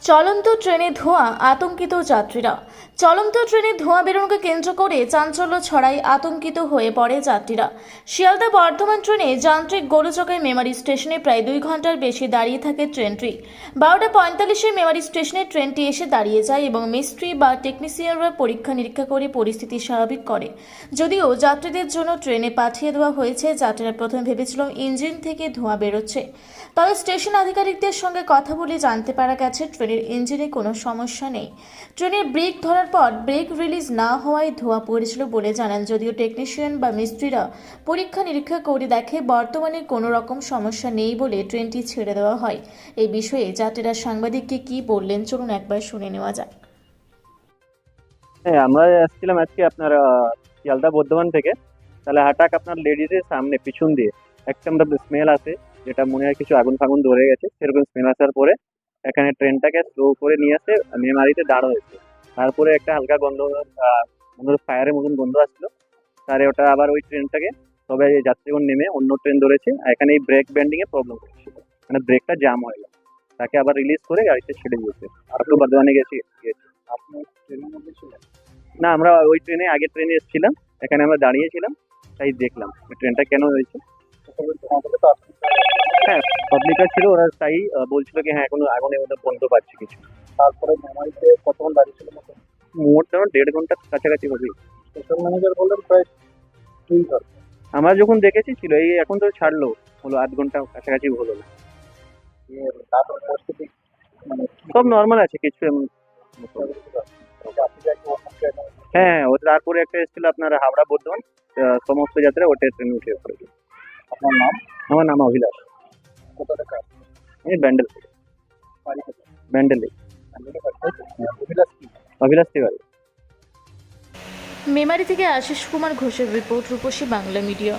চলন্ত ট্রেনে ধোঁয়া, আতঙ্কিত যাত্রীরা। চলন্ত ট্রেনে ধোঁয়া বেরোনোকে কেন্দ্র করে চাঞ্চল্য ছড়ায়, আতঙ্কিত হয়ে পড়ে যাত্রীরা। শিয়ালদা বর্ধমান ট্রেনে যান্ত্রিক গোলযোগে মেমারি স্টেশনে প্রায় 2 ঘন্টার বেশি দাঁড়িয়ে থাকে ট্রেনটি। 12:45-এ মেমারি স্টেশনে ট্রেনটি এসে দাঁড়িয়ে যায় এবং মিস্ত্রি বা টেকনিশিয়ানরা পরীক্ষা নিরীক্ষা করে পরিস্থিতি স্বাভাবিক করে। যদিও যাত্রীদের জন্য ট্রেনে পাঠিয়ে দেওয়া হয়েছে, যাত্রীরা প্রথমে ভেবেছিল ইঞ্জিন থেকে ধোঁয়া বেরোচ্ছে। তবে স্টেশন আধিকারিকদের সঙ্গে কথা বলে জানতে পারা গেছে ট্রেনের ইঞ্জিনে কোনো সমস্যা নেই। ট্রেনের ব্রেক ধরার পর ব্রেক রিলিজ না হওয়ায় ধোঁয়া পড়েছিল বলে জানান। যদিও টেকনিশিয়ান বা মিস্ত্রিরা পরীক্ষা নিরীক্ষা করে দেখে বর্তমানে কোনো রকম সমস্যা নেই বলে ট্রেনটি ছেড়ে দেওয়া হয়। এই বিষয়ে যাত্রীরা সাংবাদিককে কি বললেন চলুন একবার শুনে নেওয়া যাক। হ্যাঁ, আমরা আসছিলাম আজকে আপনার শিয়ালদা বর্ধমান থেকে। তাহলে হঠাৎ আপনার লেডিজের সামনে পিছন দিয়ে একটা আমরা স্মেল আসে, যেটা মনে হয় কিছু আগুন ফাগুন ধরে গেছে, সেরকম স্মেল আসার পরে এখানে ট্রেনটাকে স্লো করে নিয়ে আসে মেমারিতে দাঁড় হয়েছে। তারপরে একটা হালকা গন্ধ, ফায়ারের মতন গন্ধ আসছিল। তারে ওটা আবার ওই ট্রেনটাকে সবাই যাত্রীগণ নেমে অন্য ট্রেন ধরেছে। এখানে এই ব্রেক ব্যান্ডিং এ প্রবলেম হচ্ছিল, মানে ব্রেকটা জাম হয়ে গেল। তাকে আবার রিলিজ করে গাড়িতে ছেড়ে দিয়েছে। আর একটু বর্ধমানে গেছি। আপনি ট্রেনের মধ্যে ছিলেন? না, আমরা ওই ট্রেনে আগে ট্রেনে এসেছিলাম, এখানে আমরা দাঁড়িয়েছিলাম, তাই দেখলাম ট্রেনটা কেন হয়েছে। আমাদের তো আপনি হ্যাঁ, পাবলিকরা ছিল, ওরা তাই বলছিল কি হ্যাঁ এখনো আগুনের মধ্যে বন্ধ পাচ্ছি কিছু। তারপরে মেমারিতে কতক্ষণ দাঁড়িয়ে ছিল মতো? মোট ধরুন 1.5 ঘন্টার কাছাকাছি হবে। স্টেশন ম্যানেজার বললেন প্রায় 2 ঘন্টা। আমরা যখন দেখেছি ছিল এই, এখন তো ছাড়লো, হলো 8 ঘন্টা কাছাকাছি হলো না। তারপর পরিস্থিতি মানে সব নর্মাল আছে, কিছু এমন যাত্রীরা কি অন্য ট্রেনে? হ্যাঁ, ও তারপরে একটা এসেছিল আপনার হাওড়া বর্ধমান, সমস্ত যাত্রা ওটা ট্রেনে উঠে পড়েছে। আপনার নাম? আমার নাম অভিলাষ, কোথা থেকে আসছেন? আমি ব্যান্ডেল থেকে। বাড়ি কোথায়? ব্যান্ডেলে। ব্যাঙ্গালোরে বাড়ি, তাই তো? অভিলাষ কি? অভিলাষ তিওয়ারি। মেমারি থেকে আশিস কুমার ঘোষের রিপোর্ট, রূপসী বাংলা মিডিয়া।